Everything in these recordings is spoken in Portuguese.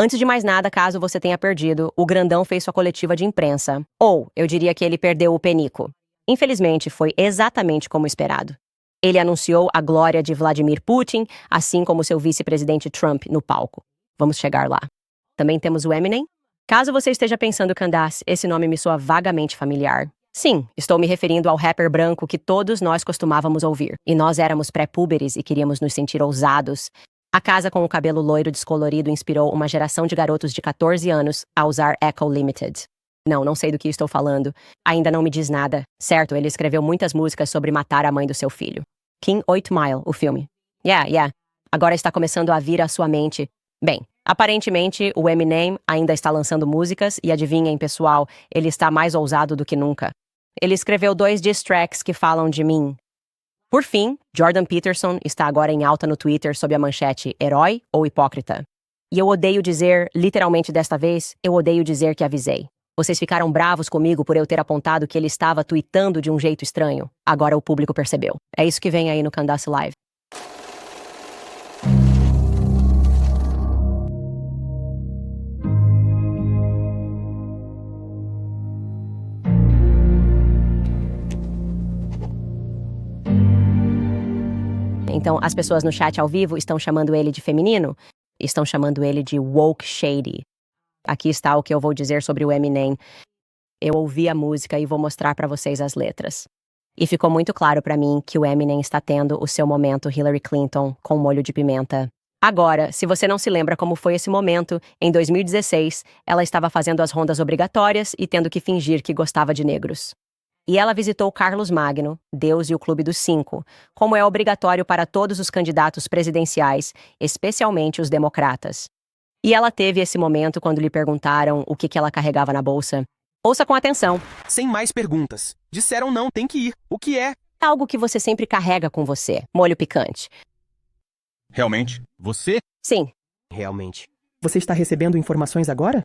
Antes de mais nada, caso você tenha perdido, o grandão fez sua coletiva de imprensa. Ou, eu diria que ele perdeu o penico. Infelizmente, foi exatamente como esperado. Ele anunciou a glória de Vladimir Putin, assim como seu vice-presidente Trump no palco. Vamos chegar lá. Também temos o Eminem. Caso você esteja pensando, Candace, esse nome me soa vagamente familiar. Sim, estou me referindo ao rapper branco que todos nós costumávamos ouvir. E nós éramos pré-púberes e queríamos nos sentir ousados. A casa com o cabelo loiro descolorido inspirou uma geração de garotos de 14 anos a usar Echo Limited. Não sei do que estou falando. Ainda não me diz nada. Certo, ele escreveu muitas músicas sobre matar a mãe do seu filho. King 8 Mile, o filme. Yeah. Agora está começando a vir à sua mente. Bem, aparentemente, o Eminem ainda está lançando músicas e adivinhem, pessoal, ele está mais ousado do que nunca. Ele escreveu 2 diss tracks que falam de mim. Por fim, Jordan Peterson está agora em alta no Twitter sob a manchete herói ou hipócrita. E eu odeio dizer, literalmente desta vez, eu odeio dizer que avisei. Vocês ficaram bravos comigo por eu ter apontado que ele estava tweetando de um jeito estranho. Agora o público percebeu. É isso que vem aí no Candace Live. Então, as pessoas no chat ao vivo estão chamando ele de feminino? Estão chamando ele de woke shady. Aqui está o que eu vou dizer sobre o Eminem. Eu ouvi a música e vou mostrar para vocês as letras. E ficou muito claro para mim que o Eminem está tendo o seu momento Hillary Clinton com molho de pimenta. Agora, se você não se lembra como foi esse momento, em 2016, ela estava fazendo as rondas obrigatórias e tendo que fingir que gostava de negros. E ela visitou Carlos Magno, Deus e o Clube dos Cinco, como é obrigatório para todos os candidatos presidenciais, especialmente os democratas. E ela teve esse momento quando lhe perguntaram o que ela carregava na bolsa. Ouça com atenção. Sem mais perguntas. Disseram não, tem que ir. O que é? Algo que você sempre carrega com você. Molho picante. Realmente? Você? Sim. Realmente. Você está recebendo informações agora?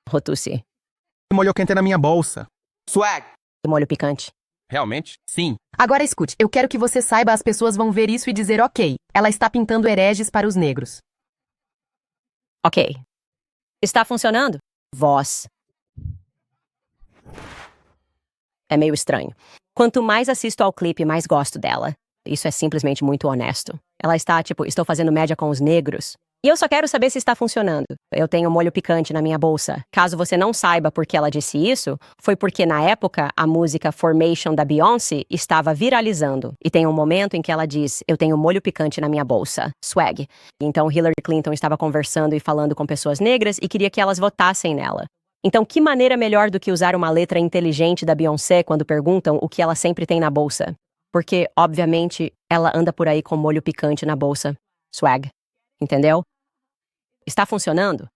Rotussi. Molho quente na minha bolsa. Swag! Molho picante. Realmente? Sim. Agora escute, eu quero que você saiba, as pessoas vão ver isso e dizer ok, ela está pintando hereges para os negros. Ok. Está funcionando? Voz. É meio estranho. Quanto mais assisto ao clipe, mais gosto dela. Isso é simplesmente muito honesto. Ela está, estou fazendo média com os negros. E eu só quero saber se está funcionando. Eu tenho molho picante na minha bolsa. Caso você não saiba por que ela disse isso, foi porque na época a música Formation da Beyoncé estava viralizando. E tem um momento em que ela diz, eu tenho molho picante na minha bolsa. Swag. Então Hillary Clinton estava conversando e falando com pessoas negras e queria que elas votassem nela. Então que maneira melhor do que usar uma letra inteligente da Beyoncé quando perguntam o que ela sempre tem na bolsa? Porque, obviamente, ela anda por aí com molho picante na bolsa. Swag. Entendeu? Está funcionando?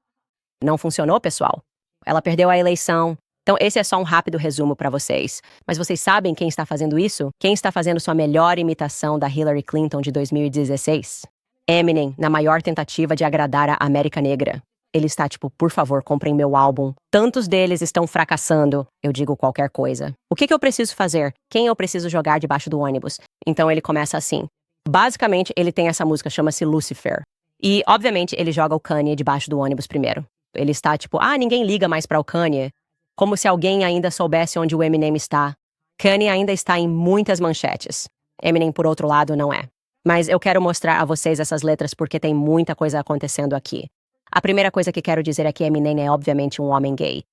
Não funcionou, pessoal? Ela perdeu a eleição. Então, esse é só um rápido resumo para vocês. Mas vocês sabem quem está fazendo isso? Quem está fazendo sua melhor imitação da Hillary Clinton de 2016? Eminem, na maior tentativa de agradar a América Negra. Ele está por favor, comprem meu álbum. Tantos deles estão fracassando. Eu digo qualquer coisa. O que eu preciso fazer? Quem eu preciso jogar debaixo do ônibus? Então ele começa assim. Basicamente, ele tem essa música, chama-se Lucifer. E, obviamente, ele joga o Kanye debaixo do ônibus primeiro. Ele está ninguém liga mais para o Kanye. Como se alguém ainda soubesse onde o Eminem está. Kanye ainda está em muitas manchetes. Eminem, por outro lado, não é. Mas eu quero mostrar a vocês essas letras porque tem muita coisa acontecendo aqui. A primeira coisa que quero dizer é que Eminem é obviamente um homem gay.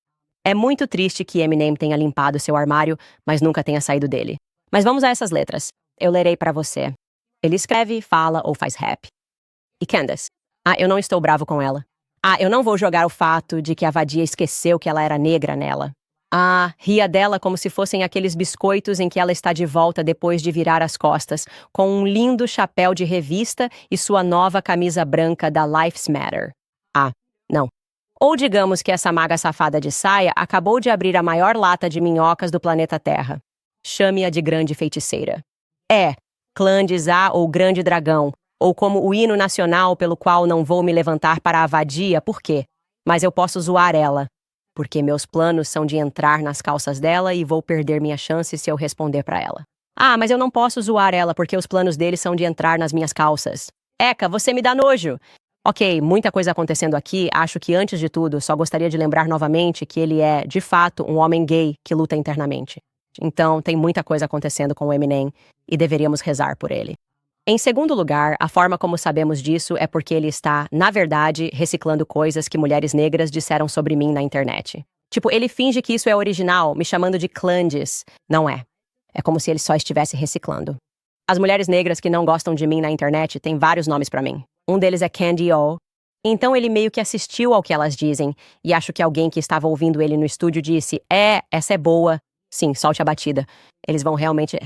É muito triste que Eminem tenha limpado seu armário, mas nunca tenha saído dele. Mas vamos a essas letras. Eu lerei para você. Ele escreve, fala ou faz rap. E Candace? Eu não estou bravo com ela. Eu não vou jogar o fato de que a vadia esqueceu que ela era negra nela. Ria dela como se fossem aqueles biscoitos em que ela está de volta depois de virar as costas, com um lindo chapéu de revista e sua nova camisa branca da Life's Matter. Não. Ou digamos que essa maga safada de saia acabou de abrir a maior lata de minhocas do planeta Terra. Chame-a de grande feiticeira. Clã de Zá ou Grande Dragão, ou como o hino nacional pelo qual não vou me levantar para a vadia, por quê? Mas eu posso zoar ela, porque meus planos são de entrar nas calças dela e vou perder minha chance se eu responder para ela. Mas eu não posso zoar ela porque os planos dele são de entrar nas minhas calças. Eca, você me dá nojo! Ok, muita coisa acontecendo aqui. Acho que antes de tudo, só gostaria de lembrar novamente que ele é, de fato, um homem gay que luta internamente. Então, tem muita coisa acontecendo com o Eminem e deveríamos rezar por ele. Em segundo lugar, a forma como sabemos disso é porque ele está, na verdade, reciclando coisas que mulheres negras disseram sobre mim na internet. Tipo, ele finge que isso é original, me chamando de Clandes. Não é. É como se ele só estivesse reciclando. As mulheres negras que não gostam de mim na internet têm vários nomes pra mim. Um deles é Candy O. Então ele meio que assistiu ao que elas dizem, e acho que alguém que estava ouvindo ele no estúdio disse: essa é boa. Sim, solte a batida. Eles vão realmente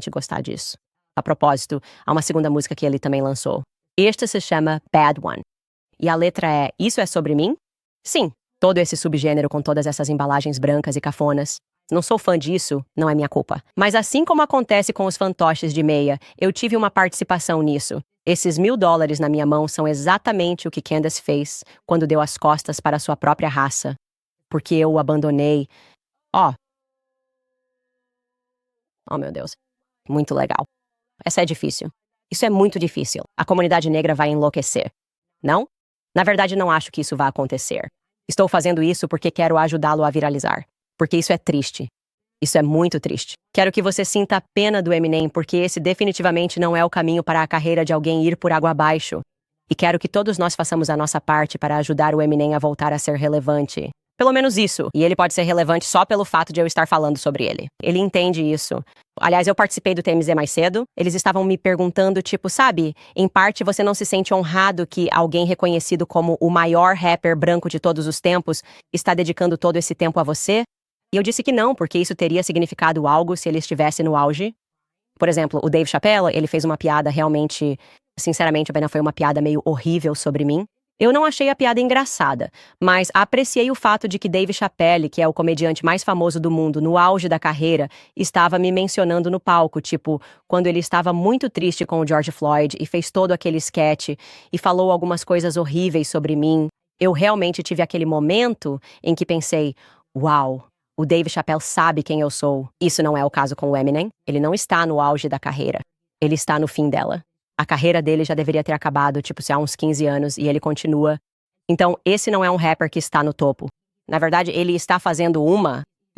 gostar disso. A propósito, há uma segunda música que ele também lançou. Esta se chama Bad One. E a letra é: isso é sobre mim? Sim, todo esse subgênero com todas essas embalagens brancas e cafonas. Não sou fã disso, não é minha culpa. Mas assim como acontece com os fantoches de meia, eu tive uma participação nisso. Esses $1.000 na minha mão são exatamente o que Candace fez quando deu as costas para sua própria raça. Porque eu o abandonei. Oh, meu Deus. Muito legal. Essa é difícil. Isso é muito difícil. A comunidade negra vai enlouquecer. Não? Na verdade, não acho que isso vá acontecer. Estou fazendo isso porque quero ajudá-lo a viralizar. Porque isso é triste. Isso é muito triste. Quero que você sinta a pena do Eminem, porque esse definitivamente não é o caminho para a carreira de alguém ir por água abaixo. E quero que todos nós façamos a nossa parte para ajudar o Eminem a voltar a ser relevante. Pelo menos isso. E ele pode ser relevante só pelo fato de eu estar falando sobre ele. Ele entende isso. Aliás, eu participei do TMZ mais cedo. Eles estavam me perguntando, tipo, sabe, em parte você não se sente honrado que alguém reconhecido como o maior rapper branco de todos os tempos está dedicando todo esse tempo a você? E eu disse que não, porque isso teria significado algo se ele estivesse no auge. Por exemplo, o Dave Chappelle, ele fez uma piada realmente, sinceramente, foi uma piada meio horrível sobre mim. Eu não achei a piada engraçada, mas apreciei o fato de que Dave Chappelle, que é o comediante mais famoso do mundo no auge da carreira, estava me mencionando no palco, tipo, quando ele estava muito triste com o George Floyd e fez todo aquele sketch e falou algumas coisas horríveis sobre mim. Eu realmente tive aquele momento em que pensei, uau, o Dave Chappelle sabe quem eu sou. Isso não é o caso com o Eminem. Ele não está no auge da carreira. Ele está no fim dela. A carreira dele já deveria ter acabado, tipo, há uns 15 anos, e ele continua. Então, esse não é um rapper que está no topo. Na verdade, ele está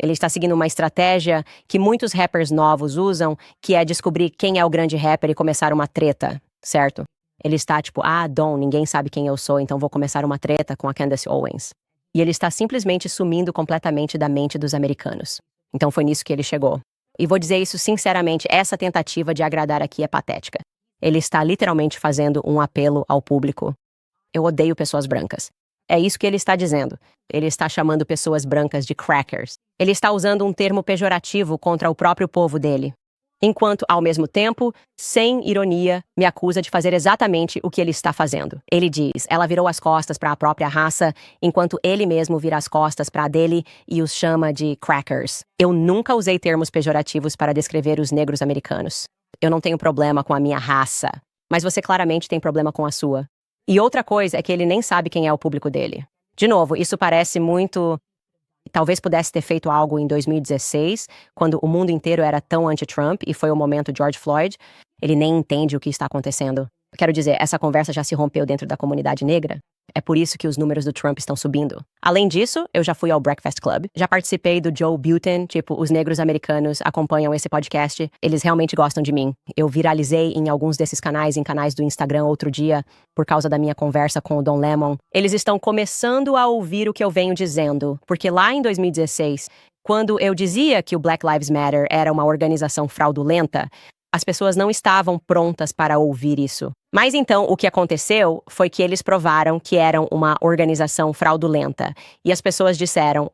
ele está seguindo uma estratégia que muitos rappers novos usam, que é descobrir quem é o grande rapper e começar uma treta, certo? Ele está tipo, ninguém sabe quem eu sou, então vou começar uma treta com a Candace Owens. E ele está simplesmente sumindo completamente da mente dos americanos. Então foi nisso que ele chegou. E vou dizer isso sinceramente, essa tentativa de agradar aqui é patética. Ele está literalmente fazendo um apelo ao público. Eu odeio pessoas brancas. É isso que ele está dizendo. Ele está chamando pessoas brancas de crackers. Ele está usando um termo pejorativo contra o próprio povo dele. Enquanto, ao mesmo tempo, sem ironia, me acusa de fazer exatamente o que ele está fazendo. Ele diz, ela virou as costas para a própria raça, enquanto ele mesmo vira as costas para a dele e os chama de crackers. Eu nunca usei termos pejorativos para descrever os negros americanos. Eu não tenho problema com a minha raça, mas você claramente tem problema com a sua. E outra coisa é que ele nem sabe quem é o público dele. De novo, isso parece muito... Talvez pudesse ter feito algo em 2016, quando o mundo inteiro era tão anti-Trump e foi o momento George Floyd. Ele nem entende o que está acontecendo. Quero dizer, essa conversa já se rompeu dentro da comunidade negra. É por isso que os números do Trump estão subindo. Além disso, eu já fui ao Breakfast Club, já participei do Joe Button, tipo, os negros americanos acompanham esse podcast, eles realmente gostam de mim. Eu viralizei em alguns desses canais, em canais do Instagram outro dia, por causa da minha conversa com o Don Lemon. Eles estão começando a ouvir o que eu venho dizendo, porque lá em 2016, quando eu dizia que o Black Lives Matter era uma organização fraudulenta, as pessoas não estavam prontas para ouvir isso. Mas então, o que aconteceu foi que eles provaram que eram uma organização fraudulenta. E as pessoas disseram,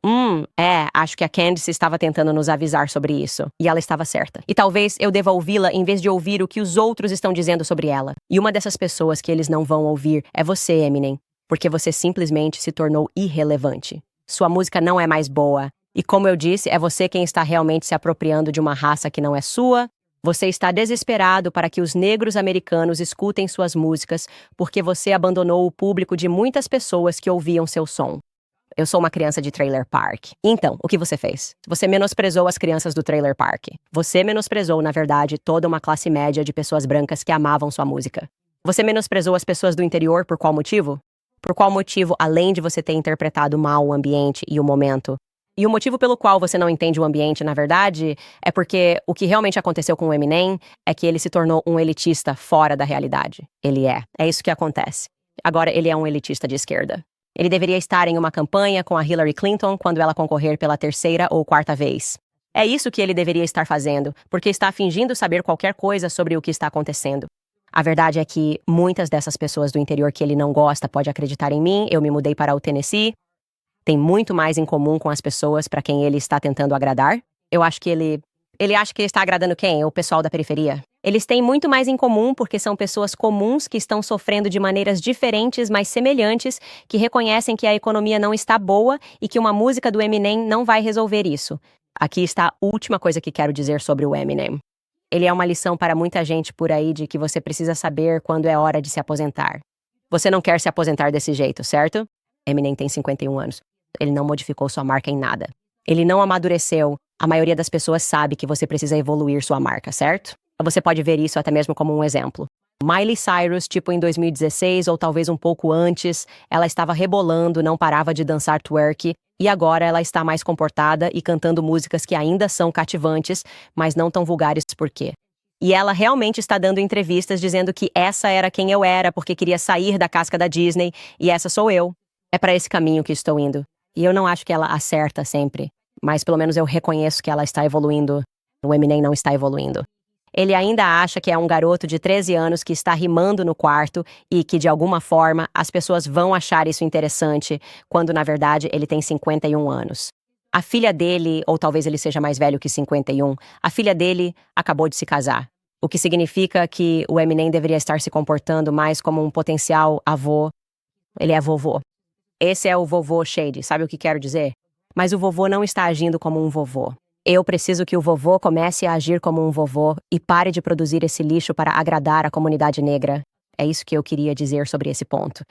acho que a Candace estava tentando nos avisar sobre isso. E ela estava certa. E talvez eu deva ouvi-la em vez de ouvir o que os outros estão dizendo sobre ela. E uma dessas pessoas que eles não vão ouvir é você, Eminem. Porque você simplesmente se tornou irrelevante. Sua música não é mais boa. E como eu disse, é você quem está realmente se apropriando de uma raça que não é sua. Você está desesperado para que os negros americanos escutem suas músicas porque você abandonou o público de muitas pessoas que ouviam seu som. Eu sou uma criança de trailer park. Então, o que você fez? Você menosprezou as crianças do trailer park. Você menosprezou, na verdade, toda uma classe média de pessoas brancas que amavam sua música. Você menosprezou as pessoas do interior por qual motivo? Por qual motivo, além de você ter interpretado mal o ambiente e o momento? E o motivo pelo qual você não entende o ambiente, na verdade, é porque o que realmente aconteceu com o Eminem é que ele se tornou um elitista fora da realidade. Ele é. É isso que acontece. Agora ele é um elitista de esquerda. Ele deveria estar em uma campanha com a Hillary Clinton quando ela concorrer pela terceira ou quarta vez. É isso que ele deveria estar fazendo, porque está fingindo saber qualquer coisa sobre o que está acontecendo. A verdade é que muitas dessas pessoas do interior que ele não gosta pode acreditar em mim. Eu me mudei para o Tennessee. Tem muito mais em comum com as pessoas para quem ele está tentando agradar. Eu acho que ele acha que está agradando quem? O pessoal da periferia. Eles têm muito mais em comum porque são pessoas comuns que estão sofrendo de maneiras diferentes, mas semelhantes, que reconhecem que a economia não está boa e que uma música do Eminem não vai resolver isso. Aqui está a última coisa que quero dizer sobre o Eminem. Ele é uma lição para muita gente por aí de que você precisa saber quando é hora de se aposentar. Você não quer se aposentar desse jeito, certo? Eminem tem 51 anos. Ele não modificou sua marca em nada. Ele não amadureceu. A maioria das pessoas sabe que você precisa evoluir sua marca, certo? Você pode ver isso até mesmo como um exemplo. Miley Cyrus, tipo em 2016 ou talvez um pouco antes, ela estava rebolando, não parava de dançar twerk, e agora ela está mais comportada e cantando músicas que ainda são cativantes, mas não tão vulgares por quê? E ela realmente está dando entrevistas dizendo que essa era quem eu era porque queria sair da casca da Disney, e essa sou eu. É para esse caminho que estou indo. E eu não acho que ela acerta sempre, mas pelo menos eu reconheço que ela está evoluindo. O Eminem não está evoluindo. Ele ainda acha que é um garoto de 13 anos que está rimando no quarto e que, de alguma forma, as pessoas vão achar isso interessante, quando, na verdade, ele tem 51 anos. A filha dele, ou talvez ele seja mais velho que 51, a filha dele acabou de se casar. O que significa que o Eminem deveria estar se comportando mais como um potencial avô. Ele é vovô. Esse é o vovô shady, sabe o que quero dizer? Mas o vovô não está agindo como um vovô. Eu preciso que o vovô comece a agir como um vovô e pare de produzir esse lixo para agradar a comunidade negra. É isso que eu queria dizer sobre esse ponto.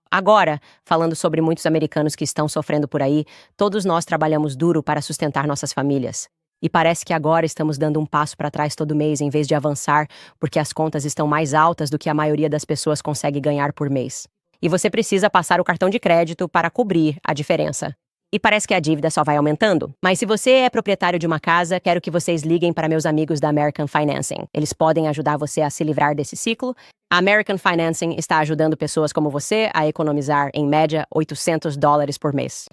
Agora, falando sobre muitos americanos que estão sofrendo por aí, todos nós trabalhamos duro para sustentar nossas famílias. E parece que agora estamos dando um passo para trás todo mês em vez de avançar, porque as contas estão mais altas do que a maioria das pessoas consegue ganhar por mês. E você precisa passar o cartão de crédito para cobrir a diferença. E parece que a dívida só vai aumentando. Mas se você é proprietário de uma casa, quero que vocês liguem para meus amigos da American Financing. Eles podem ajudar você a se livrar desse ciclo. A American Financing está ajudando pessoas como você a economizar, em média, $800 por mês.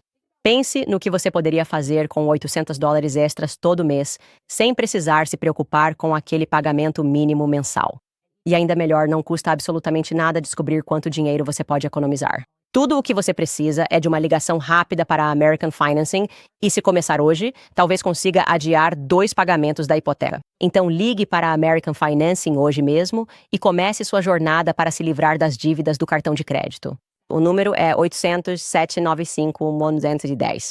Pense no que você poderia fazer com $800 extras todo mês, sem precisar se preocupar com aquele pagamento mínimo mensal. E ainda melhor, não custa absolutamente nada descobrir quanto dinheiro você pode economizar. Tudo o que você precisa é de uma ligação rápida para a American Financing e, se começar hoje, talvez consiga adiar 2 pagamentos da hipoteca. Então ligue para a American Financing hoje mesmo e comece sua jornada para se livrar das dívidas do cartão de crédito. O número é 800-795-210.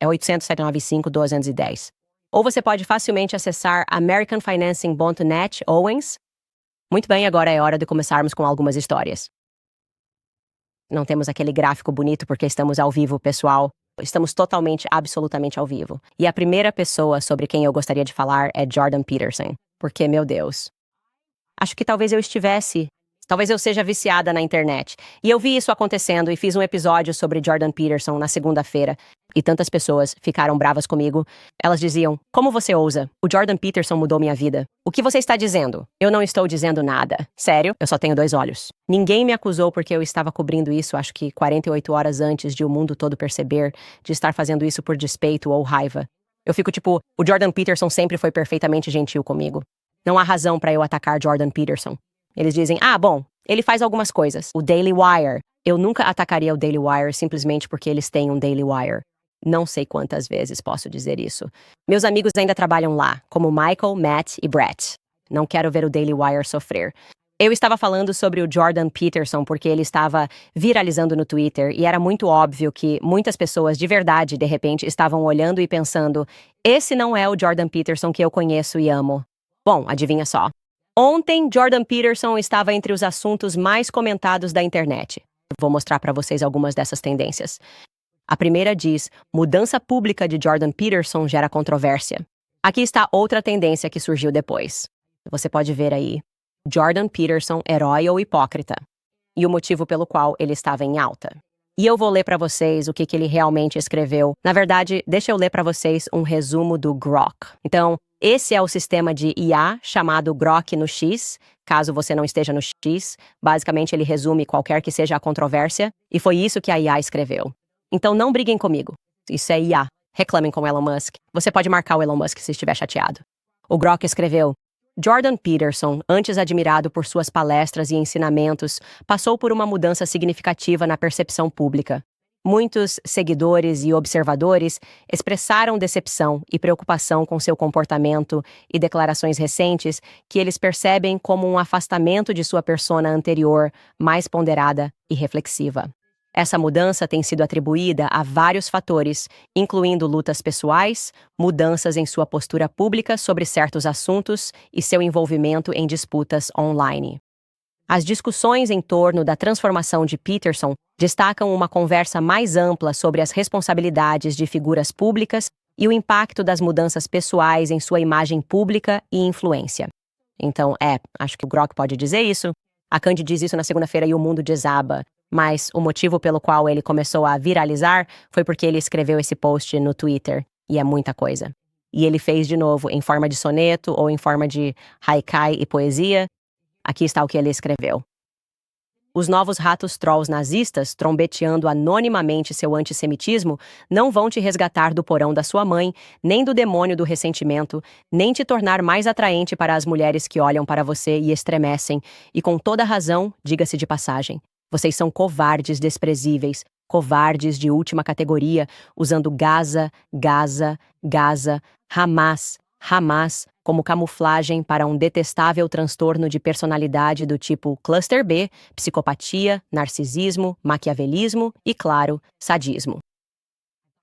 É 800-795-210. Ou você pode facilmente acessar americanfinancing.net Owens. Muito bem, agora é hora de começarmos com algumas histórias. Não temos aquele gráfico bonito porque estamos ao vivo, pessoal. Estamos totalmente, absolutamente ao vivo. E a primeira pessoa sobre quem eu gostaria de falar é Jordan Peterson. Porque, meu Deus, acho que talvez eu seja viciada na internet. E eu vi isso acontecendo e fiz um episódio sobre Jordan Peterson na segunda-feira. E tantas pessoas ficaram bravas comigo. Elas diziam, como você ousa? O Jordan Peterson mudou minha vida. O que você está dizendo? Eu não estou dizendo nada. Sério? Eu só tenho 2 olhos. Ninguém me acusou porque eu estava cobrindo isso, acho que 48 horas antes de o mundo todo perceber, de estar fazendo isso por despeito ou raiva. Eu fico tipo, o Jordan Peterson sempre foi perfeitamente gentil comigo. Não há razão para eu atacar Jordan Peterson. Eles dizem, bom, ele faz algumas coisas. O Daily Wire. Eu nunca atacaria o Daily Wire simplesmente porque eles têm um Daily Wire. Não sei quantas vezes posso dizer isso. Meus amigos ainda trabalham lá, como Michael, Matt e Brett. Não quero ver o Daily Wire sofrer. Eu estava falando sobre o Jordan Peterson porque ele estava viralizando no Twitter e era muito óbvio que muitas pessoas de verdade, de repente, estavam olhando e pensando, esse não é o Jordan Peterson que eu conheço e amo. Bom, adivinha só. Ontem, Jordan Peterson estava entre os assuntos mais comentados da internet. Vou mostrar para vocês algumas dessas tendências. A primeira diz, mudança pública de Jordan Peterson gera controvérsia. Aqui está outra tendência que surgiu depois. Você pode ver aí. Jordan Peterson, herói ou hipócrita, e o motivo pelo qual ele estava em alta. E eu vou ler para vocês o que ele realmente escreveu. Na verdade, deixa eu ler para vocês um resumo do Grok. Então, esse é o sistema de IA chamado Grok no X. Caso você não esteja no X, basicamente ele resume qualquer que seja a controvérsia, e foi isso que a IA escreveu. Então não briguem comigo. Isso é IA. Reclamem com Elon Musk. Você pode marcar o Elon Musk se estiver chateado. O Grok escreveu: Jordan Peterson, antes admirado por suas palestras e ensinamentos, passou por uma mudança significativa na percepção pública. Muitos seguidores e observadores expressaram decepção e preocupação com seu comportamento e declarações recentes que eles percebem como um afastamento de sua persona anterior, mais ponderada e reflexiva. Essa mudança tem sido atribuída a vários fatores, incluindo lutas pessoais, mudanças em sua postura pública sobre certos assuntos e seu envolvimento em disputas online. As discussões em torno da transformação de Peterson destacam uma conversa mais ampla sobre as responsabilidades de figuras públicas e o impacto das mudanças pessoais em sua imagem pública e influência. Então, acho que o Grok pode dizer isso. A Candy diz isso na segunda-feira e o mundo desaba. Mas o motivo pelo qual ele começou a viralizar foi porque ele escreveu esse post no Twitter, e é muita coisa. E ele fez de novo em forma de soneto ou em forma de haikai e poesia. Aqui está o que ele escreveu. Os novos ratos trolls nazistas, trombeteando anonimamente seu antissemitismo, não vão te resgatar do porão da sua mãe, nem do demônio do ressentimento, nem te tornar mais atraente para as mulheres que olham para você e estremecem, e com toda razão, diga-se de passagem. Vocês são covardes desprezíveis, covardes de última categoria, usando Gaza, Hamas como camuflagem para um detestável transtorno de personalidade do tipo cluster B, psicopatia, narcisismo, maquiavelismo e, claro, sadismo.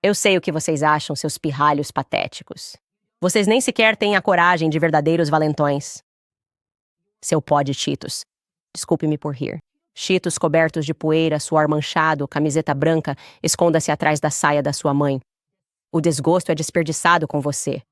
Eu sei o que vocês acham, seus pirralhos patéticos. Vocês nem sequer têm a coragem de verdadeiros valentões. Seu pó de Cheetos. Desculpe-me por rir. Cheetos cobertos de poeira, suor manchado, camiseta branca, esconda-se atrás da saia da sua mãe. O desgosto é desperdiçado com você.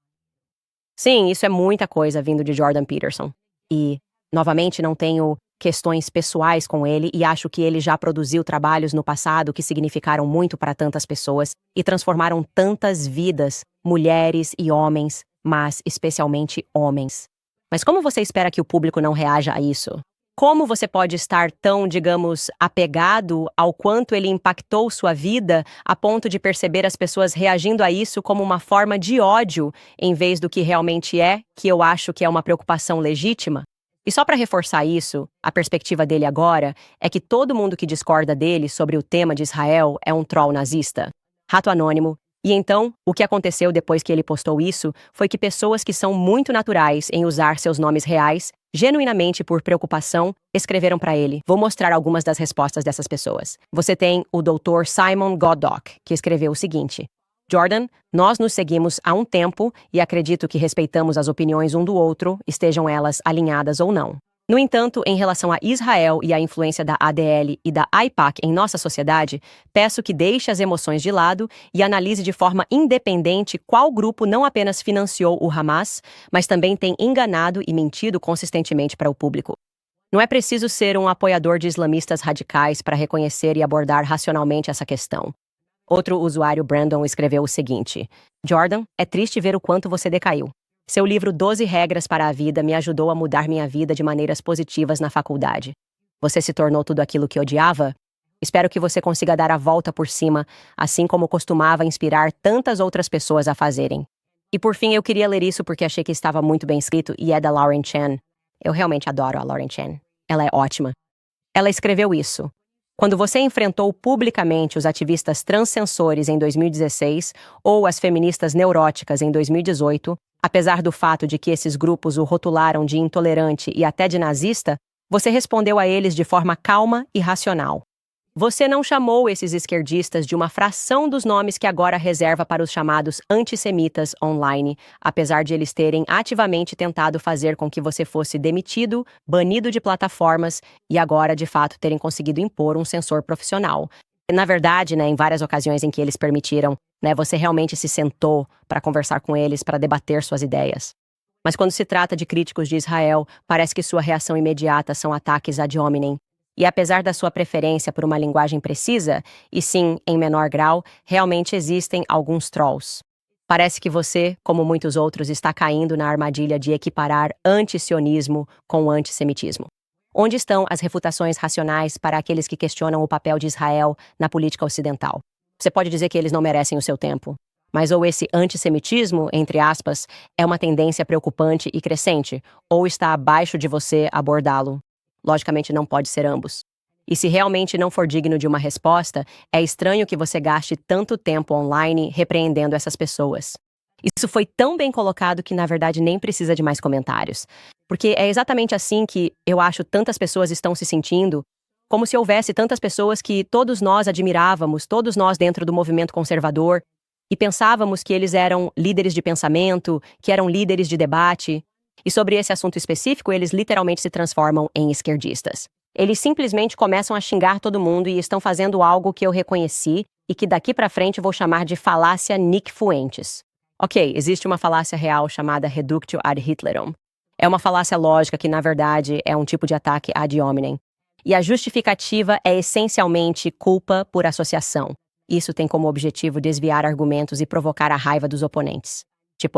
Sim, isso é muita coisa vindo de Jordan Peterson. E, novamente, não tenho questões pessoais com ele e acho que ele já produziu trabalhos no passado que significaram muito para tantas pessoas e transformaram tantas vidas, mulheres e homens, mas especialmente homens. Mas como você espera que o público não reaja a isso? Como você pode estar tão, digamos, apegado ao quanto ele impactou sua vida a ponto de perceber as pessoas reagindo a isso como uma forma de ódio, em vez do que realmente é, que eu acho que é uma preocupação legítima? E só para reforçar isso, a perspectiva dele agora é que todo mundo que discorda dele sobre o tema de Israel é um troll nazista. Rato anônimo. E então, o que aconteceu depois que ele postou isso foi que pessoas que são muito naturais em usar seus nomes reais, genuinamente por preocupação, escreveram para ele. Vou mostrar algumas das respostas dessas pessoas. Você tem o Dr. Simon Goddock, que escreveu o seguinte: Jordan, nós nos seguimos há um tempo e acredito que respeitamos as opiniões um do outro, estejam elas alinhadas ou não. No entanto, em relação a Israel e a influência da ADL e da AIPAC em nossa sociedade, peço que deixe as emoções de lado e analise de forma independente qual grupo não apenas financiou o Hamas, mas também tem enganado e mentido consistentemente para o público. Não é preciso ser um apoiador de islamistas radicais para reconhecer e abordar racionalmente essa questão. Outro usuário, Brandon, escreveu o seguinte: Jordan, é triste ver o quanto você decaiu. Seu livro 12 Regras para a Vida me ajudou a mudar minha vida de maneiras positivas na faculdade. Você se tornou tudo aquilo que odiava? Espero que você consiga dar a volta por cima, assim como costumava inspirar tantas outras pessoas a fazerem. E por fim, eu queria ler isso porque achei que estava muito bem escrito e é da Lauren Chen. Eu realmente adoro a Lauren Chen. Ela é ótima. Ela escreveu isso: quando você enfrentou publicamente os ativistas transcensores em 2016 ou as feministas neuróticas em 2018, apesar do fato de que esses grupos o rotularam de intolerante e até de nazista, você respondeu a eles de forma calma e racional. Você não chamou esses esquerdistas de uma fração dos nomes que agora reserva para os chamados antissemitas online, apesar de eles terem ativamente tentado fazer com que você fosse demitido, banido de plataformas e agora, de fato, terem conseguido impor um censor profissional. Na verdade, em várias ocasiões em que eles permitiram, você realmente se sentou para conversar com eles, para debater suas ideias. Mas quando se trata de críticos de Israel, parece que sua reação imediata são ataques ad hominem. E apesar da sua preferência por uma linguagem precisa, e sim, em menor grau, realmente existem alguns trolls. Parece que você, como muitos outros, está caindo na armadilha de equiparar antisionismo com antissemitismo. Onde estão as refutações racionais para aqueles que questionam o papel de Israel na política ocidental? Você pode dizer que eles não merecem o seu tempo. Mas ou esse antissemitismo, entre aspas, é uma tendência preocupante e crescente, ou está abaixo de você abordá-lo. Logicamente não pode ser ambos. E se realmente não for digno de uma resposta, é estranho que você gaste tanto tempo online repreendendo essas pessoas. Isso foi tão bem colocado que, na verdade, nem precisa de mais comentários. Porque é exatamente assim que eu acho tantas pessoas estão se sentindo, como se houvesse tantas pessoas que todos nós admirávamos, todos nós dentro do movimento conservador, e pensávamos que eles eram líderes de pensamento, que eram líderes de debate. E sobre esse assunto específico, eles literalmente se transformam em esquerdistas. Eles simplesmente começam a xingar todo mundo e estão fazendo algo que eu reconheci e que daqui pra frente vou chamar de falácia Nick Fuentes. Ok, existe uma falácia real chamada reductio ad Hitlerum. É uma falácia lógica que, na verdade, é um tipo de ataque ad hominem. E a justificativa é essencialmente culpa por associação. Isso tem como objetivo desviar argumentos e provocar a raiva dos oponentes.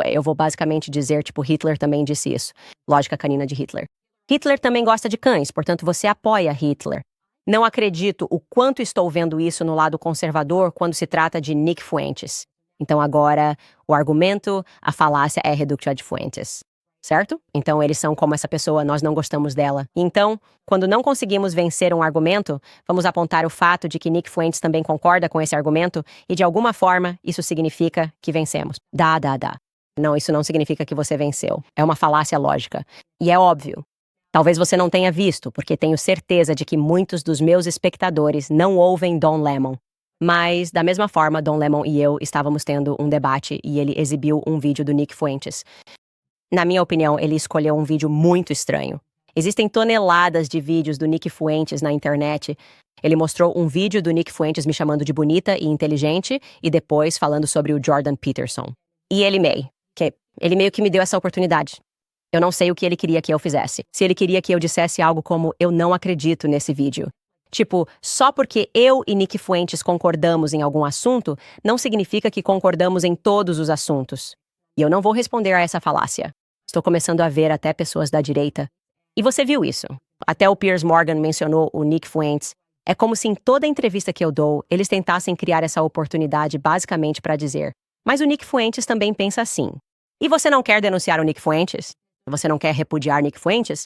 Eu vou basicamente dizer, Hitler também disse isso. Lógica canina de Hitler. Hitler também gosta de cães, portanto você apoia Hitler. Não acredito o quanto estou vendo isso no lado conservador quando se trata de Nick Fuentes. Então agora, o argumento, a falácia é reductio ad Fuentes. Certo? Então eles são como essa pessoa, nós não gostamos dela. Então, quando não conseguimos vencer um argumento, vamos apontar o fato de que Nick Fuentes também concorda com esse argumento e de alguma forma isso significa que vencemos. Dá. Não, isso não significa que você venceu. É uma falácia lógica. E é óbvio. Talvez você não tenha visto, porque tenho certeza de que muitos dos meus espectadores não ouvem Don Lemon. Mas, da mesma forma, Don Lemon e eu estávamos tendo um debate e ele exibiu um vídeo do Nick Fuentes. Na minha opinião, ele escolheu um vídeo muito estranho. Existem toneladas de vídeos do Nick Fuentes na internet. Ele mostrou um vídeo do Nick Fuentes me chamando de bonita e inteligente e depois falando sobre o Jordan Peterson. E ele meio que me deu essa oportunidade. Eu não sei o que ele queria que eu fizesse. Se ele queria que eu dissesse algo como, eu não acredito nesse vídeo. Só porque eu e Nick Fuentes concordamos em algum assunto, não significa que concordamos em todos os assuntos. E eu não vou responder a essa falácia. Estou começando a ver até pessoas da direita. E você viu isso. Até o Piers Morgan mencionou o Nick Fuentes. É como se em toda entrevista que eu dou, eles tentassem criar essa oportunidade basicamente para dizer, mas o Nick Fuentes também pensa assim. E você não quer denunciar o Nick Fuentes? Você não quer repudiar Nick Fuentes?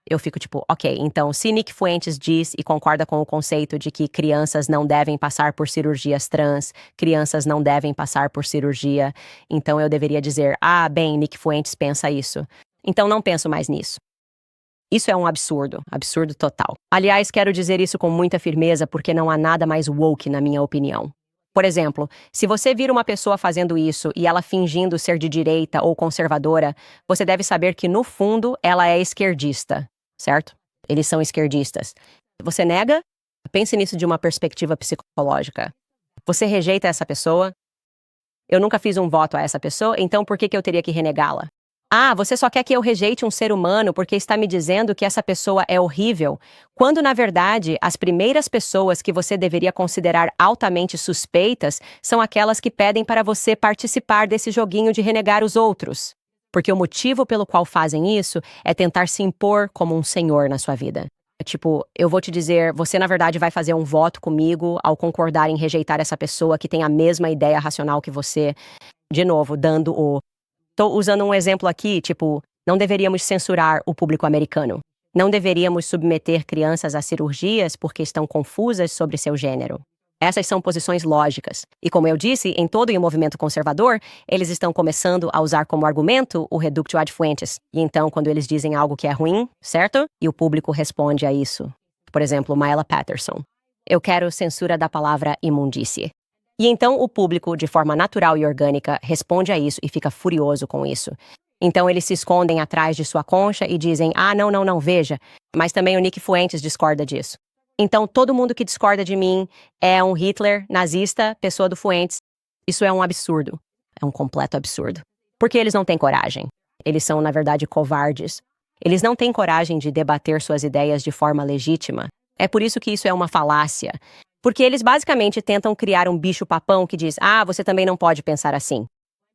Eu fico ok, então se Nick Fuentes diz e concorda com o conceito de que crianças não devem passar por cirurgias trans, crianças não devem passar por cirurgia, então eu deveria dizer, bem, Nick Fuentes pensa isso. Então não penso mais nisso. Isso é um absurdo total. Aliás, quero dizer isso com muita firmeza porque não há nada mais woke na minha opinião. Por exemplo, se você vir uma pessoa fazendo isso e ela fingindo ser de direita ou conservadora, você deve saber que no fundo ela é esquerdista. Certo? Eles são esquerdistas. Você nega? Pense nisso de uma perspectiva psicológica. Você rejeita essa pessoa? Eu nunca fiz um voto a essa pessoa, então por que eu teria que renegá-la? Você só quer que eu rejeite um ser humano porque está me dizendo que essa pessoa é horrível, quando na verdade as primeiras pessoas que você deveria considerar altamente suspeitas são aquelas que pedem para você participar desse joguinho de renegar os outros. Porque o motivo pelo qual fazem isso é tentar se impor como um senhor na sua vida. Eu vou te dizer, você na verdade vai fazer um voto comigo ao concordar em rejeitar essa pessoa que tem a mesma ideia racional que você. De novo, Tô usando um exemplo aqui, não deveríamos censurar o público americano. Não deveríamos submeter crianças a cirurgias porque estão confusas sobre seu gênero. Essas são posições lógicas. E como eu disse, em todo o movimento conservador, eles estão começando a usar como argumento o reductio ad Fuentes. E então, quando eles dizem algo que é ruim, certo? E o público responde a isso. Por exemplo, Maela Patterson. Eu quero censura da palavra imundície. E então o público, de forma natural e orgânica, responde a isso e fica furioso com isso. Então eles se escondem atrás de sua concha e dizem, não, veja. Mas também o Nick Fuentes discorda disso. Então, todo mundo que discorda de mim é um Hitler, nazista, pessoa do Fuentes. Isso é um absurdo. É um completo absurdo. Porque eles não têm coragem. Eles são, na verdade, covardes. Eles não têm coragem de debater suas ideias de forma legítima. É por isso que isso é uma falácia. Porque eles basicamente tentam criar um bicho-papão que diz: ah, você também não pode pensar assim.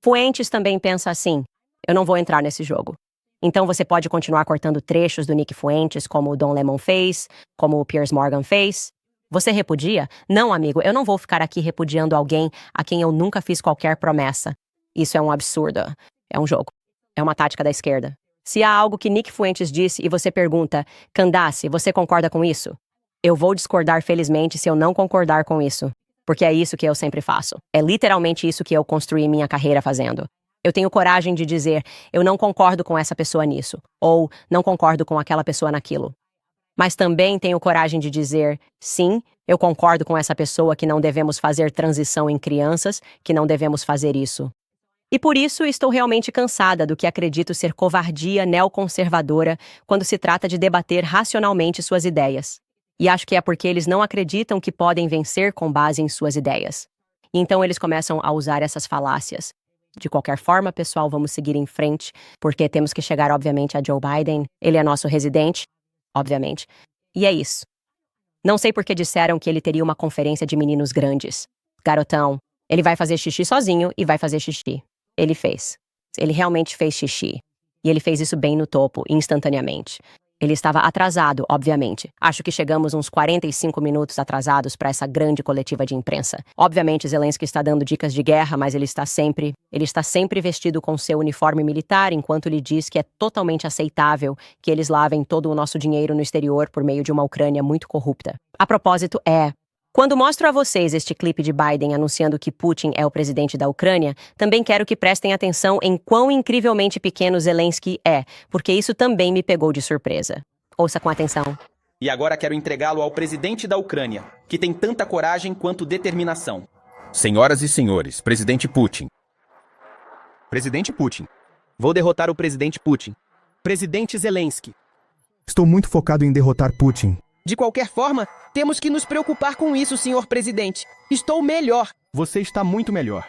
Fuentes também pensa assim. Eu não vou entrar nesse jogo. Então você pode continuar cortando trechos do Nick Fuentes, como o Don Lemon fez, como o Piers Morgan fez. Você repudia? Não, amigo, eu não vou ficar aqui repudiando alguém a quem eu nunca fiz qualquer promessa. Isso é um absurdo. É um jogo. É uma tática da esquerda. Se há algo que Nick Fuentes disse e você pergunta: Candace, você concorda com isso? Eu vou discordar felizmente se eu não concordar com isso. Porque é isso que eu sempre faço. É literalmente isso que eu construí minha carreira fazendo. Eu tenho coragem de dizer: eu não concordo com essa pessoa nisso. Ou não concordo com aquela pessoa naquilo. Mas também tenho coragem de dizer: sim, eu concordo com essa pessoa que não devemos fazer transição em crianças, que não devemos fazer isso. E por isso estou realmente cansada do que acredito ser covardia neoconservadora quando se trata de debater racionalmente suas ideias. E acho que é porque eles não acreditam que podem vencer com base em suas ideias. E então eles começam a usar essas falácias. De qualquer forma, pessoal, vamos seguir em frente, porque temos que chegar, obviamente, a Joe Biden. Ele é nosso residente, obviamente. E é isso. Não sei por que disseram que ele teria uma conferência de meninos grandes. Garotão, ele vai fazer xixi sozinho e vai fazer xixi. Ele fez. Ele realmente fez xixi. E ele fez isso bem no topo, instantaneamente. Ele estava atrasado, obviamente. Acho que chegamos uns 45 minutos atrasados para essa grande coletiva de imprensa. Obviamente, Zelensky está dando dicas de guerra, mas ele está sempre vestido com seu uniforme militar, enquanto lhe diz que é totalmente aceitável que eles lavem todo o nosso dinheiro no exterior por meio de uma Ucrânia muito corrupta. A propósito, quando mostro a vocês este clipe de Biden anunciando que Putin é o presidente da Ucrânia, também quero que prestem atenção em quão incrivelmente pequeno Zelensky é, porque isso também me pegou de surpresa. Ouça com atenção. E agora quero entregá-lo ao presidente da Ucrânia, que tem tanta coragem quanto determinação. Senhoras e senhores, presidente Putin. Presidente Putin. Vou derrotar o presidente Putin. Presidente Zelensky. Estou muito focado em derrotar Putin. De qualquer forma, temos que nos preocupar com isso, senhor presidente. Estou melhor. Você está muito melhor.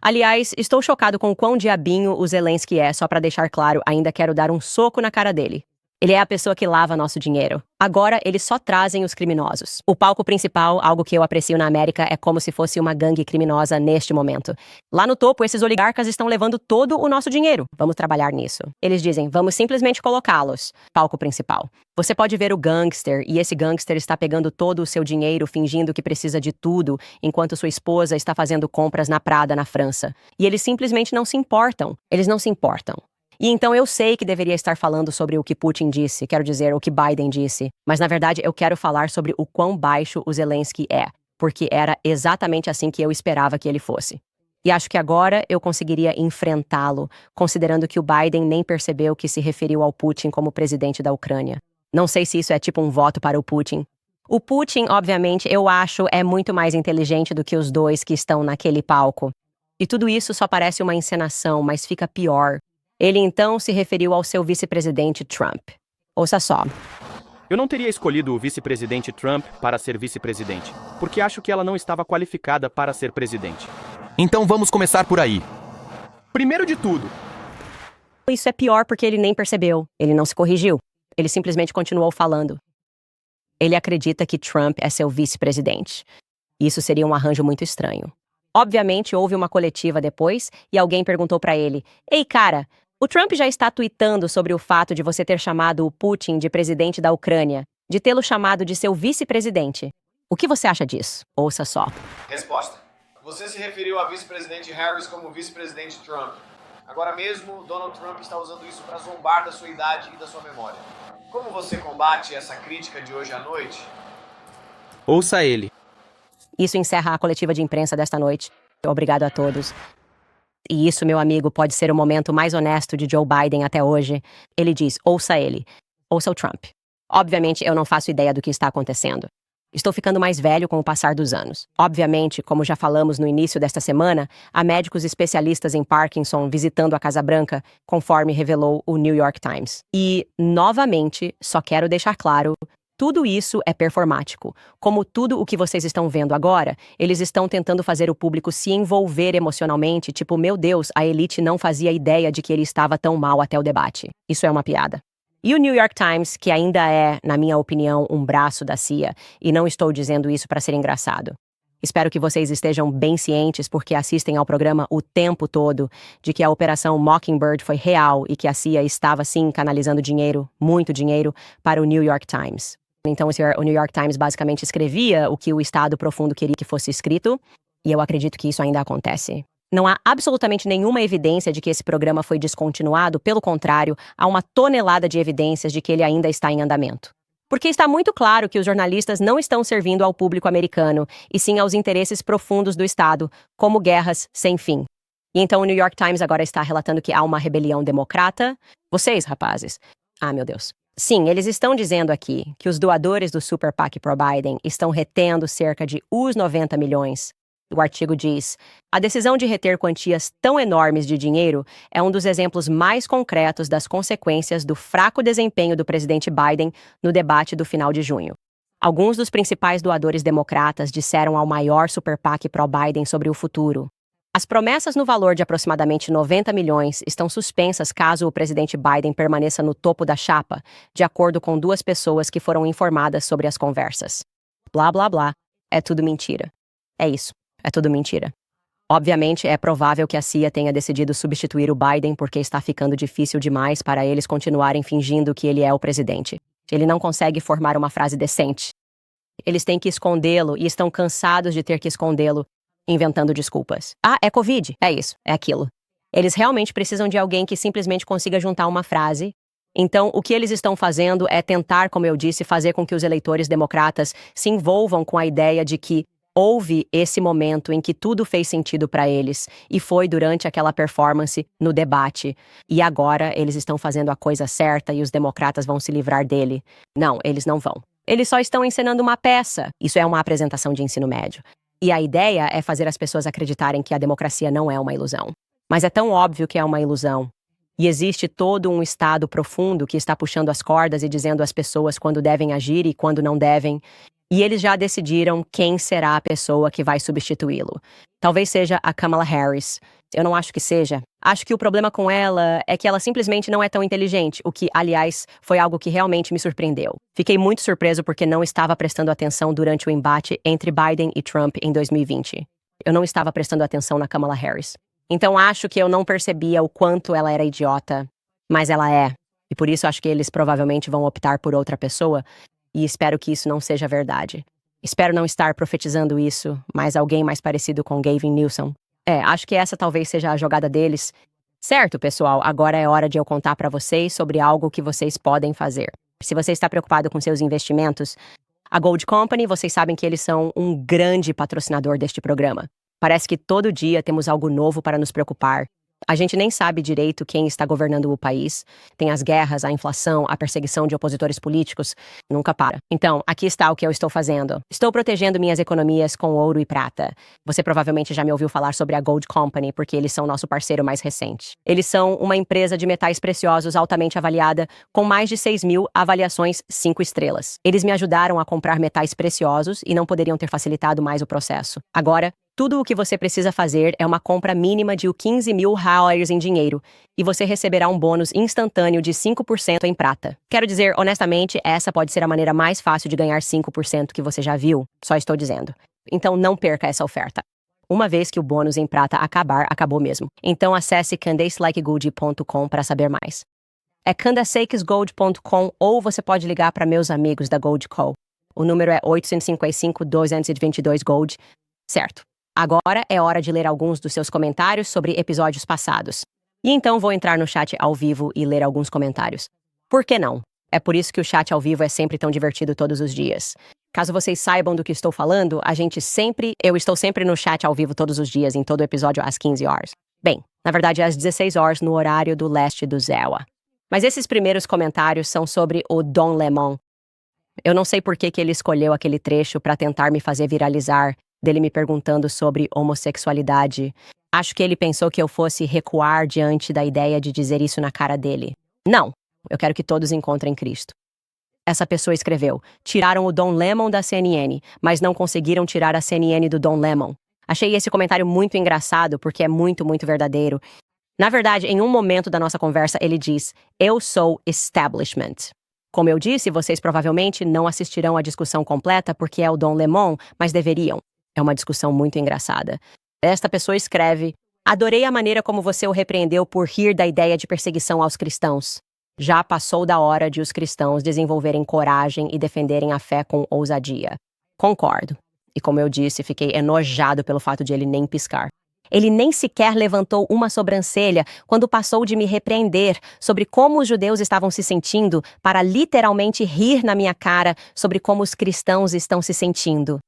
Aliás, estou chocado com o quão diabinho o Zelensky é, só para deixar claro, ainda quero dar um soco na cara dele. Ele é a pessoa que lava nosso dinheiro. Agora, eles só trazem os criminosos. O palco principal, algo que eu aprecio na América, é como se fosse uma gangue criminosa neste momento. Lá no topo, esses oligarcas estão levando todo o nosso dinheiro. Vamos trabalhar nisso. Eles dizem: vamos simplesmente colocá-los. Palco principal. Você pode ver o gangster, e esse gangster está pegando todo o seu dinheiro, fingindo que precisa de tudo, enquanto sua esposa está fazendo compras na Prada, na França. E eles simplesmente não se importam. Eles não se importam. E então eu sei que deveria estar falando sobre o que Putin disse, quero dizer, o que Biden disse, mas na verdade eu quero falar sobre o quão baixo o Zelensky é, porque era exatamente assim que eu esperava que ele fosse. E acho que agora eu conseguiria enfrentá-lo, considerando que o Biden nem percebeu que se referiu ao Putin como presidente da Ucrânia. Não sei se isso é tipo um voto para o Putin. O Putin, obviamente, eu acho, é muito mais inteligente do que os dois que estão naquele palco. E tudo isso só parece uma encenação, mas fica pior. Ele então se referiu ao seu vice-presidente Trump. Ouça só. Eu não teria escolhido o vice-presidente Trump para ser vice-presidente, porque acho que ela não estava qualificada para ser presidente. Então vamos começar por aí. Primeiro de tudo, Isso é pior porque ele nem percebeu. Ele não se corrigiu. Ele simplesmente continuou falando. Ele acredita que Trump é seu vice-presidente. Isso seria um arranjo muito estranho. Obviamente, houve uma coletiva depois e alguém perguntou pra ele: Ei, cara, o Trump já está tuitando sobre o fato de você ter chamado o Putin de presidente da Ucrânia, de tê-lo chamado de seu vice-presidente. O que você acha disso? Ouça só. Resposta. Você se referiu a vice-presidente Harris como vice-presidente Trump. Agora mesmo, Donald Trump está usando isso para zombar da sua idade e da sua memória. Como você combate essa crítica de hoje à noite? ouça ele. Isso encerra a coletiva de imprensa desta noite. Obrigado a todos. E isso, meu amigo, pode ser o momento mais honesto de Joe Biden até hoje. Ele diz: ouça ele. Ouça o Trump. Obviamente, eu não faço ideia do que está acontecendo. Estou ficando mais velho com o passar dos anos. Obviamente, como já falamos no início desta semana, há médicos especialistas em Parkinson visitando a Casa Branca, conforme revelou o New York Times. E, novamente, só quero deixar claro, tudo isso é performático. Como tudo o que vocês estão vendo agora, eles estão tentando fazer o público se envolver emocionalmente, tipo, meu Deus, a elite não fazia ideia de que ele estava tão mal até o debate. Isso é uma piada. E o New York Times, que ainda é, na minha opinião, um braço da CIA, e não estou dizendo isso para ser engraçado. Espero que vocês estejam bem cientes, porque assistem ao programa o tempo todo, de que a Operação Mockingbird foi real e que a CIA estava, sim, canalizando dinheiro, muito dinheiro, para o New York Times. Então, o New York Times basicamente escrevia o que o Estado profundo queria que fosse escrito, e eu acredito que isso ainda acontece. Não há absolutamente nenhuma evidência de que esse programa foi descontinuado, pelo contrário, há uma tonelada de evidências de que ele ainda está em andamento. Porque está muito claro que os jornalistas não estão servindo ao público americano, e sim aos interesses profundos do Estado, como guerras sem fim. E então o New York Times agora está relatando que há uma rebelião democrata. Vocês, rapazes. Ah, meu Deus. Sim, eles estão dizendo aqui que os doadores do Super PAC pro Biden estão retendo cerca de os 90 milhões. O artigo diz: a decisão de reter quantias tão enormes de dinheiro é um dos exemplos mais concretos das consequências do fraco desempenho do presidente Biden no debate do final de junho. Alguns dos principais doadores democratas disseram ao maior Super PAC pró-Biden sobre o futuro. As promessas no valor de aproximadamente 90 milhões estão suspensas caso o presidente Biden permaneça no topo da chapa, de acordo com 2 pessoas que foram informadas sobre as conversas. Blá, blá, blá. É tudo mentira. É isso. É tudo mentira. Obviamente, é provável que a CIA tenha decidido substituir o Biden porque está ficando difícil demais para eles continuarem fingindo que ele é o presidente. Ele não consegue formar uma frase decente. Eles têm que escondê-lo e estão cansados de ter que escondê-lo, inventando desculpas. Ah, é Covid. É isso, é aquilo. Eles realmente precisam de alguém que simplesmente consiga juntar uma frase. Então, o que eles estão fazendo é tentar, como eu disse, fazer com que os eleitores democratas se envolvam com a ideia de que houve esse momento em que tudo fez sentido para eles, e foi durante aquela performance no debate. E agora eles estão fazendo a coisa certa e os democratas vão se livrar dele. Não, eles não vão. Eles só estão encenando uma peça. Isso é uma apresentação de ensino médio. E a ideia é fazer as pessoas acreditarem que a democracia não é uma ilusão. Mas é tão óbvio que é uma ilusão. E existe todo um estado profundo que está puxando as cordas e dizendo às pessoas quando devem agir e quando não devem. E eles já decidiram quem será a pessoa que vai substituí-lo. Talvez seja a Kamala Harris. Eu não acho que seja. Acho que o problema com ela é que ela simplesmente não é tão inteligente, o que, aliás, foi algo que realmente me surpreendeu. Fiquei muito surpreso porque não estava prestando atenção durante o embate entre Biden e Trump em 2020. Eu não estava prestando atenção na Kamala Harris. Então acho que eu não percebia o quanto ela era idiota, mas ela é. E por isso acho que eles provavelmente vão optar por outra pessoa. E espero que isso não seja verdade. Espero não estar profetizando isso, mas alguém mais parecido com Gavin Newsom. Acho que essa talvez seja a jogada deles. Certo, pessoal, agora é hora de eu contar para vocês sobre algo que vocês podem fazer. Se você está preocupado com seus investimentos, a Gold Company, vocês sabem que eles são um grande patrocinador deste programa. Parece que todo dia temos algo novo para nos preocupar. A gente nem sabe direito quem está governando o país. Tem as guerras, a inflação, a perseguição de opositores políticos. Nunca para. Então, aqui está o que eu estou fazendo. Estou protegendo minhas economias com ouro e prata. Você provavelmente já me ouviu falar sobre a Gold Company, porque eles são nosso parceiro mais recente. Eles são uma empresa de metais preciosos altamente avaliada, com mais de 6.000 avaliações 5 estrelas. Eles me ajudaram a comprar metais preciosos e não poderiam ter facilitado mais o processo. Agora, tudo o que você precisa fazer é uma compra mínima de $15.000 em dinheiro, e você receberá um bônus instantâneo de 5% em prata. Quero dizer, honestamente, essa pode ser a maneira mais fácil de ganhar 5% que você já viu, só estou dizendo. Então não perca essa oferta. Uma vez que o bônus em prata acabar, acabou mesmo. Então acesse CandaceLikeGold.com para saber mais. É CandaceLikeGold.com ou você pode ligar para meus amigos da Gold Co. O número é 855-222-GOLD. Certo. Agora é hora de ler alguns dos seus comentários sobre episódios passados. E então vou entrar no chat ao vivo e ler alguns comentários. Por que não? É por isso que o chat ao vivo é sempre tão divertido todos os dias. Caso vocês saibam do que estou falando, eu estou sempre no chat ao vivo todos os dias, em todo episódio às 15 horas. Bem, na verdade às 16 horas no horário do leste do Zewa. Mas esses primeiros comentários são sobre o Don Lemon. Eu não sei por que ele escolheu aquele trecho para tentar me fazer viralizar, dele me perguntando sobre homossexualidade. Acho que ele pensou que eu fosse recuar diante da ideia de dizer isso na cara dele. Não, eu quero que todos encontrem Cristo. Essa pessoa escreveu: tiraram o Don Lemon da CNN, mas não conseguiram tirar a CNN do Don Lemon. Achei esse comentário muito engraçado porque é muito, muito verdadeiro. Na verdade, em um momento da nossa conversa, ele diz: eu sou establishment. Como eu disse, vocês provavelmente não assistirão à discussão completa porque é o Don Lemon, mas deveriam. É uma discussão muito engraçada. Esta pessoa escreve: adorei a maneira como você o repreendeu por rir da ideia de perseguição aos cristãos. Já passou da hora de os cristãos desenvolverem coragem e defenderem a fé com ousadia. Concordo. E como eu disse, fiquei enojado pelo fato de ele nem piscar. Ele nem sequer levantou uma sobrancelha quando passou de me repreender sobre como os judeus estavam se sentindo para literalmente rir na minha cara sobre como os cristãos estão se sentindo.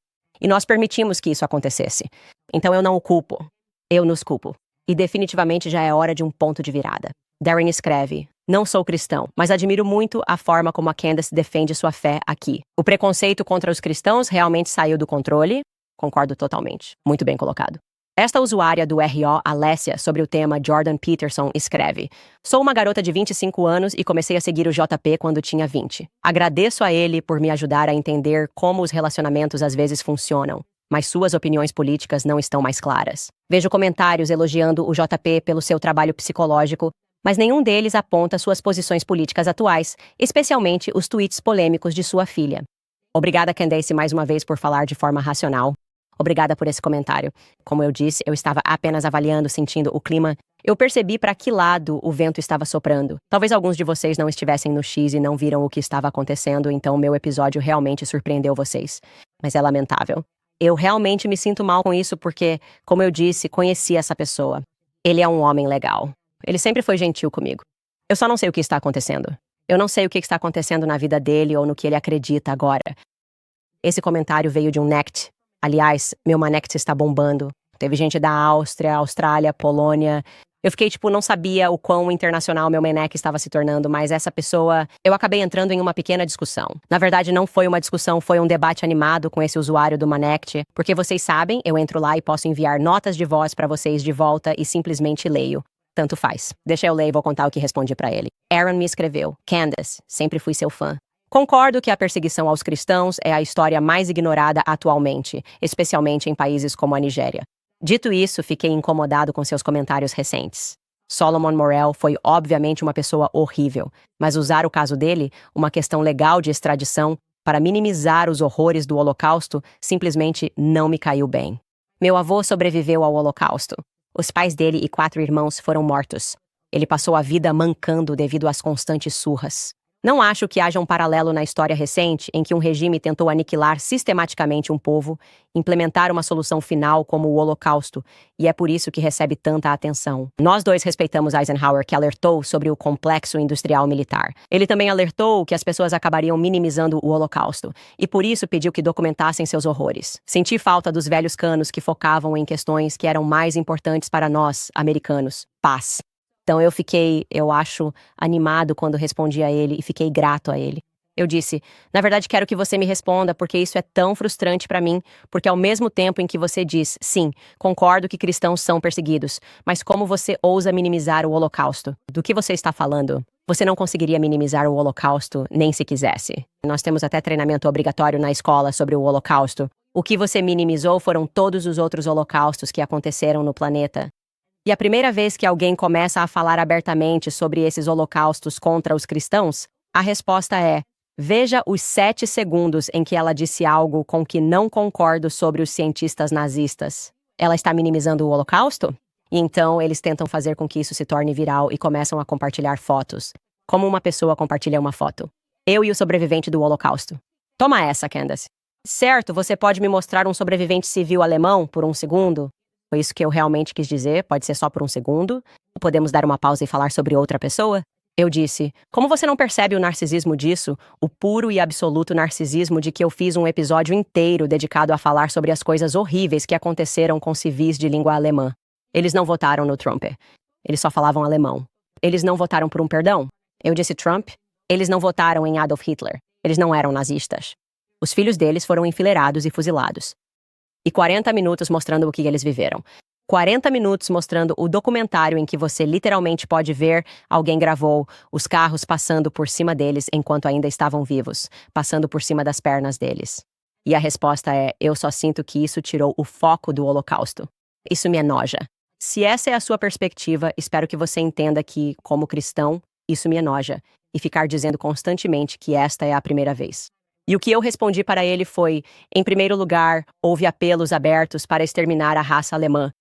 E nós permitimos que isso acontecesse. Então eu não o culpo. Eu nos culpo. E definitivamente já é hora de um ponto de virada. Darren escreve: não sou cristão, mas admiro muito a forma como a Candace defende sua fé aqui. O preconceito contra os cristãos realmente saiu do controle? Concordo totalmente. Muito bem colocado. Esta usuária do RO, Alessia, sobre o tema Jordan Peterson, escreve: sou uma garota de 25 anos e comecei a seguir o JP quando tinha 20. Agradeço a ele por me ajudar a entender como os relacionamentos às vezes funcionam, mas suas opiniões políticas não estão mais claras. Vejo comentários elogiando o JP pelo seu trabalho psicológico, mas nenhum deles aponta suas posições políticas atuais, especialmente os tweets polêmicos de sua filha. Obrigada, Candace, mais uma vez por falar de forma racional. Obrigada por esse comentário. Como eu disse, eu estava apenas avaliando, sentindo o clima. Eu percebi para que lado o vento estava soprando. Talvez alguns de vocês não estivessem no X e não viram o que estava acontecendo, então meu episódio realmente surpreendeu vocês. Mas é lamentável. Eu realmente me sinto mal com isso porque, como eu disse, conheci essa pessoa. Ele é um homem legal. Ele sempre foi gentil comigo. Eu só não sei o que está acontecendo. Eu não sei o que está acontecendo na vida dele ou no que ele acredita agora. Esse comentário veio de um Nect. Aliás, meu Manect está bombando. Teve gente da Áustria, Austrália, Polônia. Eu fiquei não sabia o quão internacional meu Manec estava se tornando, mas essa pessoa... Eu acabei entrando em uma pequena discussão. Na verdade, não foi uma discussão, foi um debate animado com esse usuário do Manect, porque vocês sabem, eu entro lá e posso enviar notas de voz para vocês de volta e simplesmente leio. Tanto faz. Deixa eu ler e vou contar o que respondi para ele. Aaron me escreveu: Candace, sempre fui seu fã. Concordo que a perseguição aos cristãos é a história mais ignorada atualmente, especialmente em países como a Nigéria. Dito isso, fiquei incomodado com seus comentários recentes. Solomon Morel foi obviamente uma pessoa horrível, mas usar o caso dele, uma questão legal de extradição, para minimizar os horrores do Holocausto, simplesmente não me caiu bem. Meu avô sobreviveu ao Holocausto. Os pais dele e 4 irmãos foram mortos. Ele passou a vida mancando devido às constantes surras. Não acho que haja um paralelo na história recente em que um regime tentou aniquilar sistematicamente um povo, implementar uma solução final como o Holocausto, e é por isso que recebe tanta atenção. Nós dois respeitamos Eisenhower, que alertou sobre o complexo industrial militar. Ele também alertou que as pessoas acabariam minimizando o Holocausto, e por isso pediu que documentassem seus horrores. Senti falta dos velhos canos que focavam em questões que eram mais importantes para nós, americanos: paz. Então eu fiquei, eu acho, animado quando respondi a ele e fiquei grato a ele. Eu disse: na verdade quero que você me responda porque isso é tão frustrante para mim, porque ao mesmo tempo em que você diz, sim, concordo que cristãos são perseguidos, mas como você ousa minimizar o Holocausto? Do que você está falando? Você não conseguiria minimizar o Holocausto nem se quisesse. Nós temos até treinamento obrigatório na escola sobre o Holocausto. O que você minimizou foram todos os outros holocaustos que aconteceram no planeta. E a primeira vez que alguém começa a falar abertamente sobre esses holocaustos contra os cristãos, a resposta é: veja os 7 segundos em que ela disse algo com que não concordo sobre os cientistas nazistas. Ela está minimizando o holocausto? E então eles tentam fazer com que isso se torne viral e começam a compartilhar fotos. Como uma pessoa compartilha uma foto? Eu e o sobrevivente do holocausto. Toma essa, Candace. Certo, você pode me mostrar um sobrevivente civil alemão por um segundo? Foi isso que eu realmente quis dizer, pode ser só por um segundo. Podemos dar uma pausa e falar sobre outra pessoa? Eu disse: como você não percebe o narcisismo disso, o puro e absoluto narcisismo de que eu fiz um episódio inteiro dedicado a falar sobre as coisas horríveis que aconteceram com civis de língua alemã? Eles não votaram no Trump. Eles só falavam alemão. Eles não votaram por um perdão. Eu disse Trump. Eles não votaram em Adolf Hitler. Eles não eram nazistas. Os filhos deles foram enfileirados e fuzilados. E 40 minutos mostrando o que eles viveram. 40 minutos mostrando o documentário em que você literalmente pode ver alguém gravou os carros passando por cima deles enquanto ainda estavam vivos, passando por cima das pernas deles. E a resposta é: eu só sinto que isso tirou o foco do Holocausto. Isso me enoja. Se essa é a sua perspectiva, espero que você entenda que, como cristão, isso me enoja, e ficar dizendo constantemente que esta é a primeira vez. E o que eu respondi para ele foi: em primeiro lugar, houve apelos abertos para exterminar a raça alemã.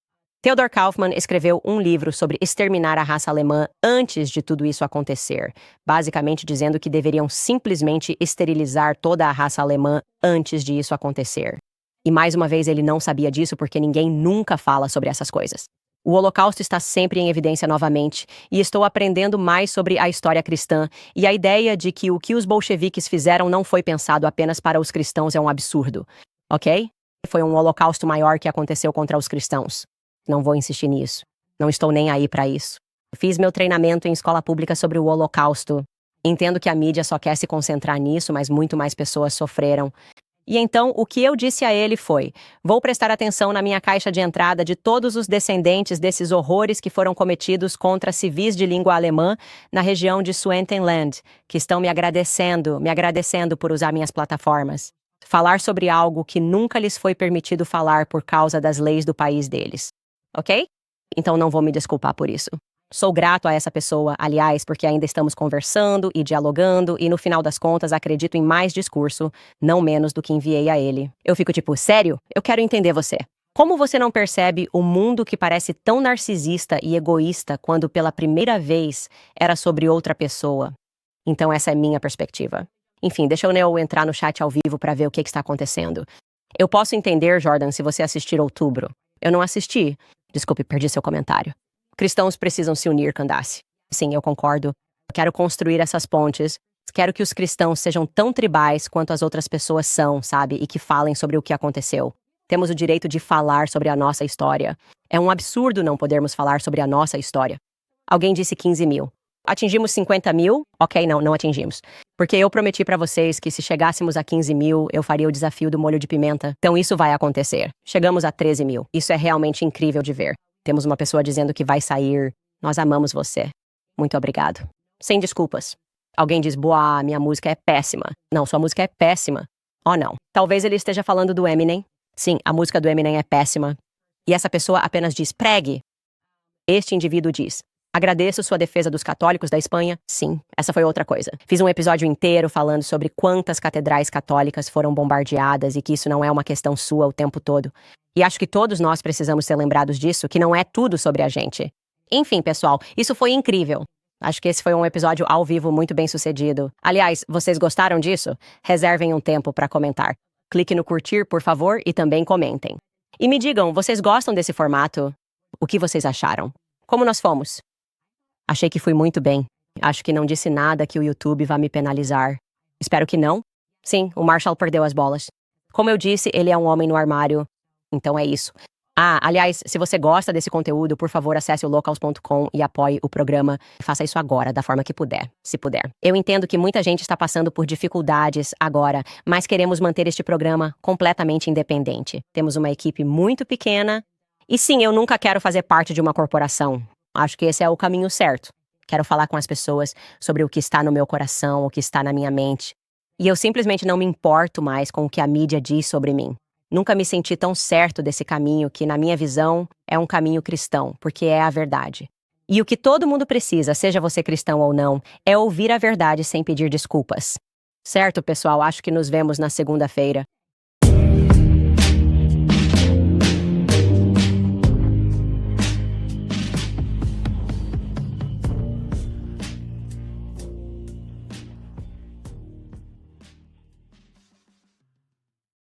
Theodor Kaufmann escreveu um livro sobre exterminar a raça alemã antes de tudo isso acontecer, basicamente dizendo que deveriam simplesmente esterilizar toda a raça alemã antes de isso acontecer. E mais uma vez ele não sabia disso porque ninguém nunca fala sobre essas coisas. O Holocausto está sempre em evidência novamente, e estou aprendendo mais sobre a história cristã, e a ideia de que o que os bolcheviques fizeram não foi pensado apenas para os cristãos é um absurdo, ok? Foi um holocausto maior que aconteceu contra os cristãos. Não vou insistir nisso. Não estou nem aí para isso. Fiz meu treinamento em escola pública sobre o Holocausto. Entendo que a mídia só quer se concentrar nisso, mas muito mais pessoas sofreram. E então, o que eu disse a ele foi: vou prestar atenção na minha caixa de entrada de todos os descendentes desses horrores que foram cometidos contra civis de língua alemã na região de Sudetenland, que estão me agradecendo por usar minhas plataformas. Falar sobre algo que nunca lhes foi permitido falar por causa das leis do país deles. Ok? Então não vou me desculpar por isso. Sou grato a essa pessoa, aliás, porque ainda estamos conversando e dialogando e no final das contas acredito em mais discurso, não menos do que enviei a ele. Eu fico tipo: sério? Eu quero entender você. Como você não percebe o mundo que parece tão narcisista e egoísta quando pela primeira vez era sobre outra pessoa? Então essa é minha perspectiva. Enfim, deixa eu entrar no chat ao vivo para ver o que está acontecendo. Eu posso entender, Jordan, se você assistir Outubro. Eu não assisti. Desculpe, perdi seu comentário. Cristãos precisam se unir, Candace. Sim, eu concordo. Eu quero construir essas pontes. Quero que os cristãos sejam tão tribais quanto as outras pessoas são, sabe? E que falem sobre o que aconteceu. Temos o direito de falar sobre a nossa história. É um absurdo não podermos falar sobre a nossa história. Alguém disse 15 mil. Atingimos 50 mil? Ok, não atingimos. Porque eu prometi pra vocês que se chegássemos a 15 mil, eu faria o desafio do molho de pimenta. Então isso vai acontecer. Chegamos a 13 mil. Isso é realmente incrível de ver. Temos uma pessoa dizendo que vai sair. Nós amamos você. Muito obrigado. Sem desculpas. Alguém diz: boa, minha música é péssima. Não, sua música é péssima. Oh, não. Talvez ele esteja falando do Eminem. Sim, a música do Eminem é péssima. E essa pessoa apenas diz: pregue. Este indivíduo diz: agradeço sua defesa dos católicos da Espanha. Sim, essa foi outra coisa. Fiz um episódio inteiro falando sobre quantas catedrais católicas foram bombardeadas e que isso não é uma questão sua o tempo todo. E acho que todos nós precisamos ser lembrados disso, que não é tudo sobre a gente. Enfim, pessoal, isso foi incrível. Acho que esse foi um episódio ao vivo muito bem sucedido. Aliás, vocês gostaram disso? Reservem um tempo para comentar. Clique no curtir, por favor, e também comentem. E me digam, vocês gostam desse formato? O que vocês acharam? Como nós fomos? Achei que fui muito bem. Acho que não disse nada que o YouTube vá me penalizar. Espero que não. Sim, o Marshall perdeu as bolas. Como eu disse, ele é um homem no armário. Então é isso. Aliás, se você gosta desse conteúdo, por favor, acesse o locals.com e apoie o programa. Faça isso agora, da forma que puder, se puder. Eu entendo que muita gente está passando por dificuldades agora, mas queremos manter este programa completamente independente. Temos uma equipe muito pequena. E sim, eu nunca quero fazer parte de uma corporação. Acho que esse é o caminho certo. Quero falar com as pessoas sobre o que está no meu coração, o que está na minha mente. E eu simplesmente não me importo mais com o que a mídia diz sobre mim. Nunca me senti tão certo desse caminho que, na minha visão, é um caminho cristão, porque é a verdade. E o que todo mundo precisa, seja você cristão ou não, é ouvir a verdade sem pedir desculpas. Certo, pessoal? Acho que nos vemos na segunda-feira.